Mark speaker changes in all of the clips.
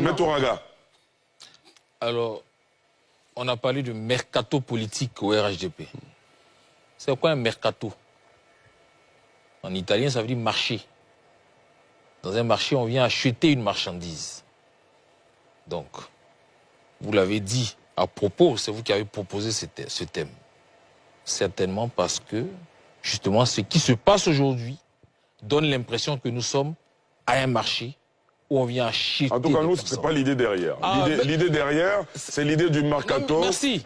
Speaker 1: Maître Oraga.
Speaker 2: Alors, on a parlé de mercato politique au RHDP. C'est quoi un mercato? En italien, ça veut dire marché. Dans un marché, on vient acheter une marchandise. Donc, vous l'avez dit à propos, c'est vous qui avez proposé ce thème. Certainement parce que, justement, ce qui se passe aujourd'hui donne l'impression que nous sommes à un marché où on vient acheter.
Speaker 1: En tout cas, nous, ce n'est pas l'idée derrière. L'idée derrière, c'est l'idée du mercato.
Speaker 2: Merci.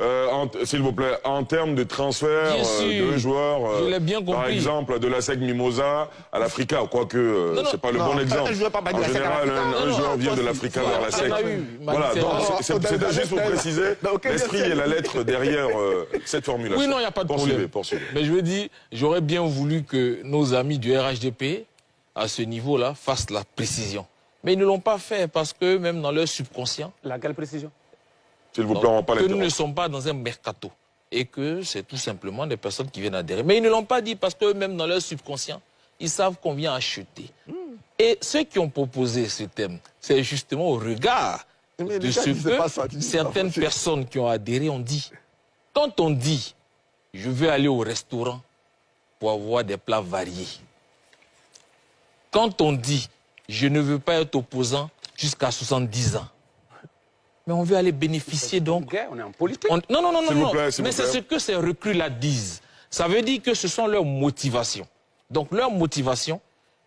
Speaker 1: S'il vous plaît, en termes de transfert de joueurs,
Speaker 2: je l'ai bien compris.
Speaker 1: Par exemple, de la SEC Mimosa à l'Africa, quoique c'est pas le bon exemple. En général, un joueur vient de l'Africa vers la SEC. Voilà, donc c'était juste pour préciser l'esprit et la lettre derrière cette formulation.
Speaker 2: Oui, non, il n'y a pas de problème.
Speaker 1: Poursuivez.
Speaker 2: Mais je veux dire, j'aurais bien voulu que nos amis du RHDP, à ce niveau-là, fassent la précision. Mais ils ne l'ont pas fait parce que même dans leur subconscient...
Speaker 3: Laquelle précision?
Speaker 1: S'il vous plaît, on va pas
Speaker 2: que nous ne sommes pas dans un mercato et que c'est tout simplement des personnes qui viennent adhérer. Mais ils ne l'ont pas dit parce que même dans leur subconscient, ils savent qu'on vient acheter. Et ceux qui ont proposé ce thème, c'est justement au regard de ce que certaines personnes qui ont adhéré ont dit. Quand on dit « je veux aller au restaurant pour avoir des plats variés », quand on dit « je ne veux pas être opposant jusqu'à 70 ans », mais on veut aller bénéficier donc...
Speaker 3: On est en politique.
Speaker 2: Non. Mais c'est ce que ces recrues-là disent. Ça veut dire que ce sont leurs motivations. Donc leurs motivations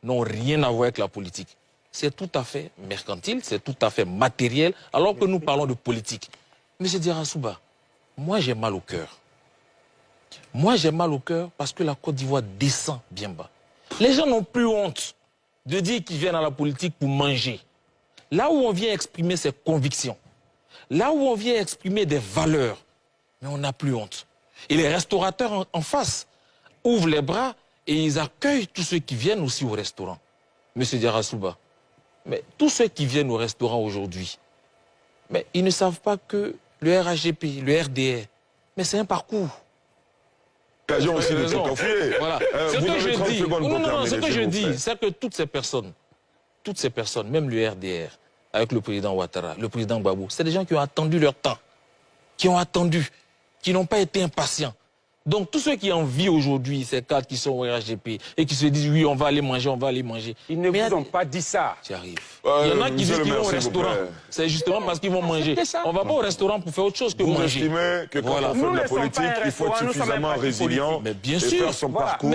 Speaker 2: n'ont rien à voir avec la politique. C'est tout à fait mercantile, c'est tout à fait matériel, alors que nous parlons de politique. Monsieur Diarra-Souba, moi j'ai mal au cœur. Moi j'ai mal au cœur parce que la Côte d'Ivoire descend bien bas. Les gens n'ont plus honte de dire qu'ils viennent à la politique pour manger. Là où on vient exprimer ses convictions, là où on vient exprimer des valeurs, mais on n'a plus honte. Et les restaurateurs en face ouvrent les bras et ils accueillent tous ceux qui viennent aussi au restaurant. Monsieur Diarra-Souba, mais tous ceux qui viennent au restaurant aujourd'hui, mais ils ne savent pas que le RHGP, le RDR, mais c'est un parcours.
Speaker 1: Aussi de
Speaker 2: voilà. Ce que je dis, ce que je dis, c'est que toutes ces personnes, même le RDR, avec le président Ouattara, le président Gbagbo, c'est des gens qui ont attendu leur temps, qui n'ont pas été impatients. Donc tous ceux qui envient aujourd'hui ces cadres qui sont au RHGP et qui se disent oui, on va aller manger,
Speaker 3: Ils ne vous ont pas dit ça.
Speaker 2: Tu arrives. Il y en a qui disent qu'ils vont au restaurant. C'est justement parce qu'ils vont manger. On ne va pas au restaurant pour faire autre chose que manger.
Speaker 1: Vous estimez que quand on fait de la politique, il faut être suffisamment résilient et faire son parcours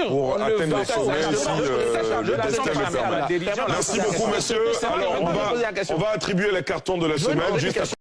Speaker 1: pour atteindre les sommets si le destin le permet. Merci beaucoup, messieurs. Alors, on va attribuer les cartons de la semaine.